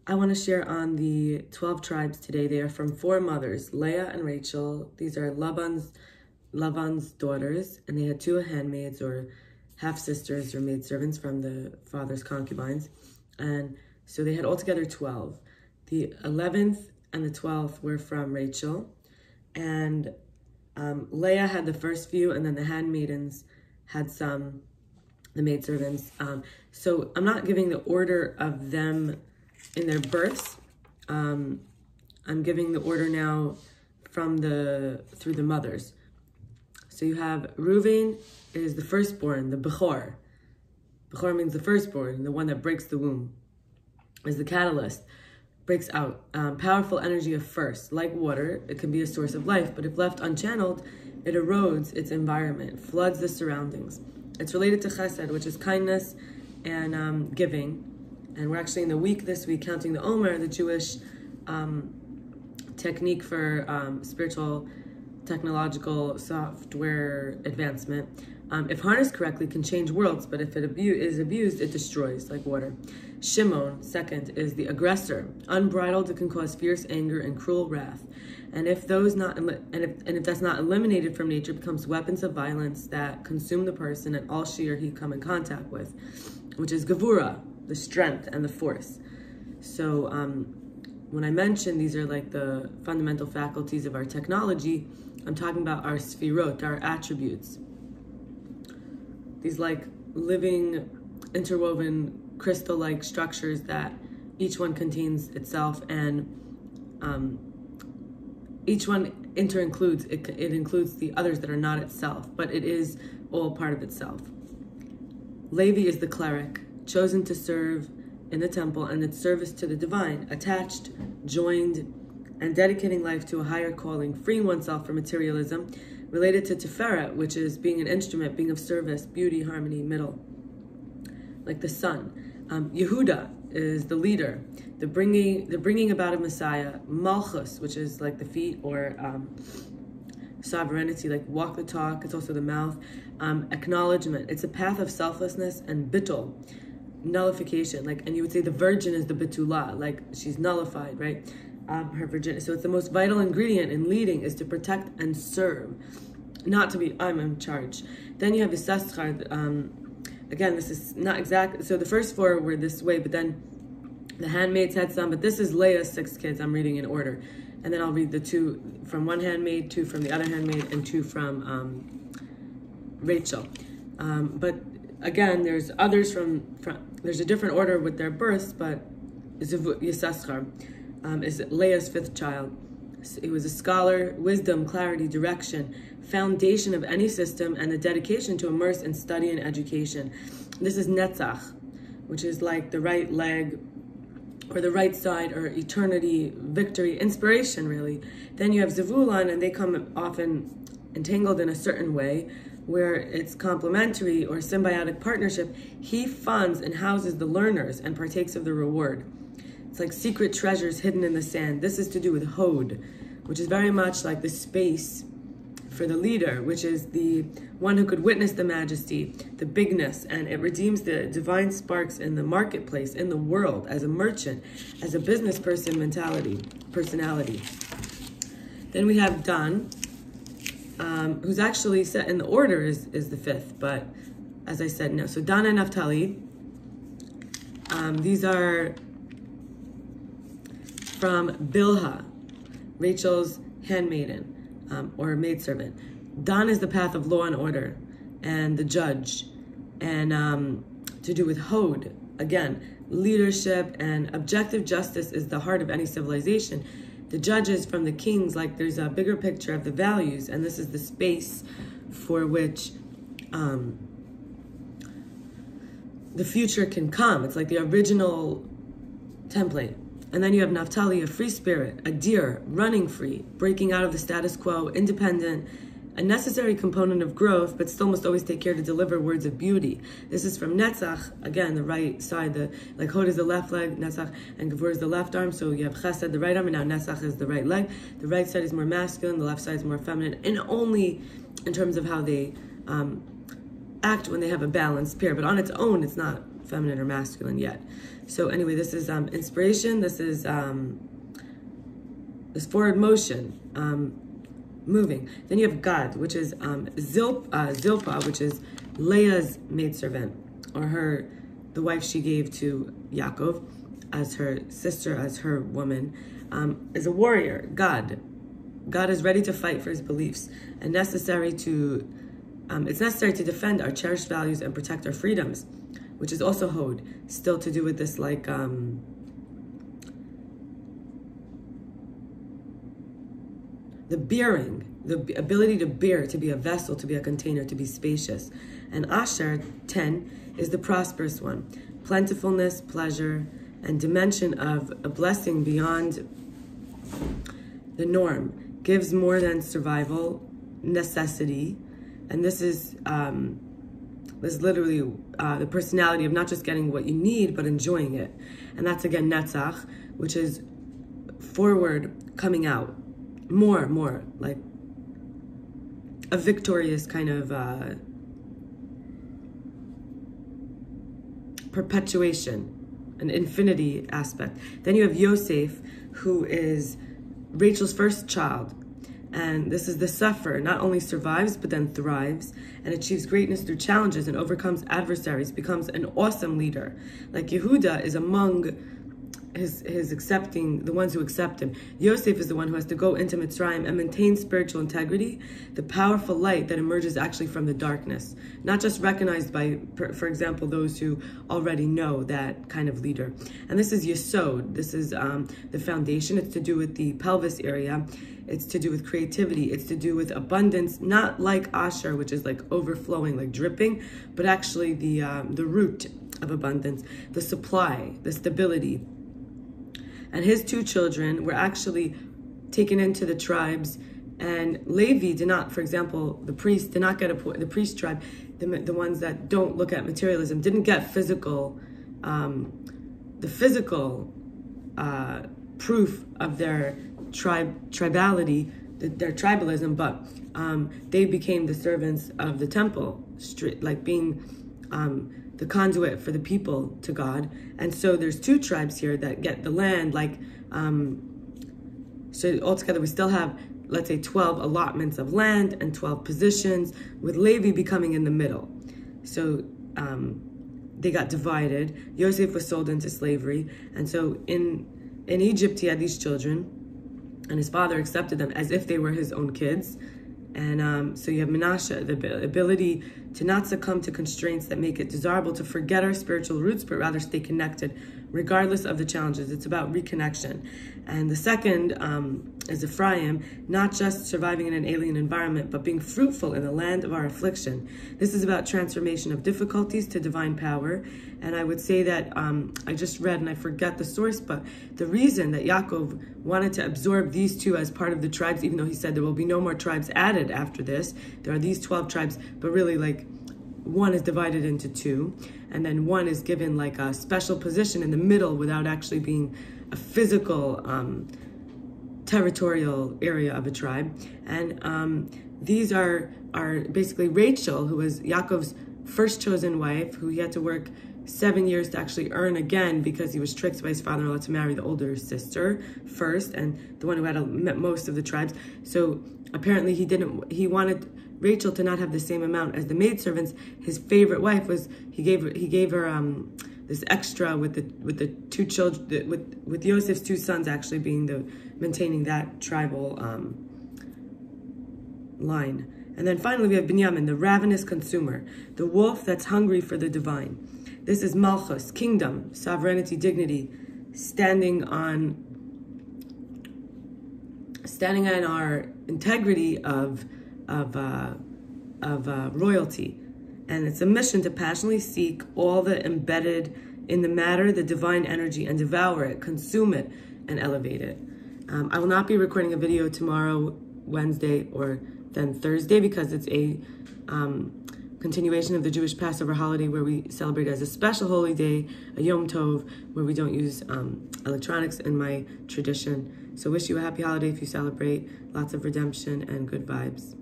I want to share on the 12 tribes today. They are from 4 mothers, Leah and Rachel. These are Lavan's daughters, and they had 2 handmaids or half-sisters or maidservants from the father's concubines. And so they had altogether 12. The 11th and the 12th were from Rachel. And Leah had the first few, and then the handmaidens had some, the maidservants. So I'm not giving the order of them in their births. I'm giving the order now through the mothers. So you have Reuven is the firstborn, the Bechor. Bechor means the firstborn, the one that breaks the womb, is the catalyst, breaks out. Powerful energy of first, like water, it can be a source of life, but if left unchanneled, it erodes its environment, floods the surroundings. It's related to chesed, which is kindness and giving. And we're actually in the week this week counting the Omer, the Jewish technique for spiritual, technological software advancement. If harnessed correctly, can change worlds, but if it is abused, it destroys, like water. Shimon, second, is the aggressor. Unbridled, it can cause fierce anger and cruel wrath. And if that's not eliminated from nature, it becomes weapons of violence that consume the person and all she or he come in contact with, which is Gevura, the strength and the force. So when I mention these are like the fundamental faculties of our technology, I'm talking about our sfirot, our attributes. These like living, interwoven, crystal-like structures that each one contains itself, and each one interincludes, it includes the others that are not itself, but it is all part of itself. Levi is the cleric, chosen to serve in the temple and its service to the divine, attached, joined, and dedicating life to a higher calling, freeing oneself from materialism, related to Tiferet, which is being an instrument, being of service, beauty, harmony, middle, like the sun. Yehuda is the leader, the bringing about of Messiah. Malchus, which is like the feet, or sovereignty, like walk the talk. It's also the mouth. Acknowledgement. It's a path of selflessness and bittul, nullification. Like, and you would say the virgin is the bitula, like she's nullified, right? Her virginity. So it's the most vital ingredient in leading is to protect and serve, not to be I'm in charge. Then you have Isaschar. Again, this is not exact. So the first 4 were this way, but then the handmaids had some. But this is Leah's 6 kids. I'm reading in order, and then I'll read the 2 from one handmaid, 2 from the other handmaid, and 2 from Rachel. But again, there's others from there's a different order with their births, but Yisachar is Leah's 5th child. He was a scholar, wisdom, clarity, direction, foundation of any system, and the dedication to immerse in study and education. This is Netzach, which is like the right leg, or the right side, or eternity, victory, inspiration, really. Then you have Zevulun, and they come often entangled in a certain way, where it's complementary or symbiotic partnership. He funds and houses the learners and partakes of the reward. It's like secret treasures hidden in the sand. This is to do with Hod, which is very much like the space for the leader, which is the one who could witness the majesty, the bigness, and it redeems the divine sparks in the marketplace, in the world, as a merchant, as a business person personality. Then we have Dan, who's actually set in the order is the 5th, but as I said, no. So Dan and Naphtali, these are from Bilhah, Rachel's handmaiden, or maidservant. Dan is the path of law and order, and the judge, and to do with Hod, again, leadership and objective justice is the heart of any civilization. The judges from the kings, like there's a bigger picture of the values, and this is the space for which the future can come. It's like the original template. And then you have Naphtali, a free spirit, a deer, running free, breaking out of the status quo, independent, a necessary component of growth, but still must always take care to deliver words of beauty. This is from Netzach, again, the right side, like Hod is the left leg, Netzach, and Gevur is the left arm, so you have Chesed, the right arm, and now Netzach is the right leg. The right side is more masculine, the left side is more feminine, and only in terms of how they act when they have a balanced pair, but on its own, it's not feminine or masculine yet. So anyway, this is inspiration. This is this forward motion, moving. Then you have Gad, which is Zilpah, which is Leah's maidservant, or the wife she gave to Yaakov as her sister, as her woman, is a warrior. God is ready to fight for his beliefs and necessary to. It's necessary to defend our cherished values and protect our freedoms, which is also Hod, still to do with this like the bearing, the ability to bear, to be a vessel, to be a container, to be spacious. And Asher, 10, is the prosperous one. Plentifulness, pleasure, and dimension of a blessing beyond the norm. Gives more than survival, necessity. And this is literally the personality of not just getting what you need, but enjoying it. And that's again Netzach, which is forward, coming out. More, like a victorious kind of perpetuation, an infinity aspect. Then you have Yosef, who is Rachel's first child. And this is the sufferer, not only survives, but then thrives and achieves greatness through challenges and overcomes adversaries, becomes an awesome leader. Like Yehuda is among his accepting, the ones who accept him. Yosef is the one who has to go into Mitzrayim and maintain spiritual integrity, the powerful light that emerges actually from the darkness, not just recognized by, for example, those who already know that kind of leader. And this is Yesod. This is the foundation. It's to do with the pelvis area. It's to do with creativity. It's to do with abundance, not like Asher, which is like overflowing, like dripping, but actually the root of abundance, the supply, the stability. And his two children were actually taken into the tribes, and Levi did not, for example, the priest did not get the priest tribe, the ones that don't look at materialism, didn't get physical, the physical proof of their tribality, their tribalism, but they became the servants of the temple, like being the conduit for the people to God. And so there's two tribes here that get the land, like, so altogether we still have, let's say, 12 allotments of land and 12 positions, with Levi becoming in the middle. So they got divided. Yosef was sold into slavery. And so in Egypt, he had these children, and his father accepted them as if they were his own kids. And so you have Menashe, the ability to not succumb to constraints that make it desirable to forget our spiritual roots, but rather stay connected, regardless of the challenges. It's about reconnection. And the second is Ephraim, not just surviving in an alien environment, but being fruitful in the land of our affliction. This is about transformation of difficulties to divine power. And I would say that I just read, and I forget the source, but the reason that Yaakov wanted to absorb these two as part of the tribes, even though he said there will be no more tribes added after this, there are these 12 tribes, but really like one is divided into two, and then one is given like a special position in the middle without actually being a physical territorial area of a tribe. And these are basically Rachel, who was Yaakov's first chosen wife, who he had to work 7 years to actually earn again because he was tricked by his father-in-law to marry the older sister first, and the one who had met most of the tribes. So apparently he wanted Rachel to not have the same amount as the maidservants. His favorite wife was, he gave her this extra with the two children, with Yosef's two sons actually being maintaining that tribal line. And then finally we have Binyamin, the ravenous consumer, the wolf that's hungry for the divine. This is Malchus, kingdom, sovereignty, dignity, standing on our integrity of royalty. And it's a mission to passionately seek all the embedded in the matter, the divine energy, and devour it, consume it, and elevate it. I will not be recording a video tomorrow, Wednesday, or then Thursday, because it's a continuation of the Jewish Passover holiday, where we celebrate as a special holy day, a Yom Tov, where we don't use electronics in my tradition. So wish you a happy holiday if you celebrate. Lots of redemption and good vibes.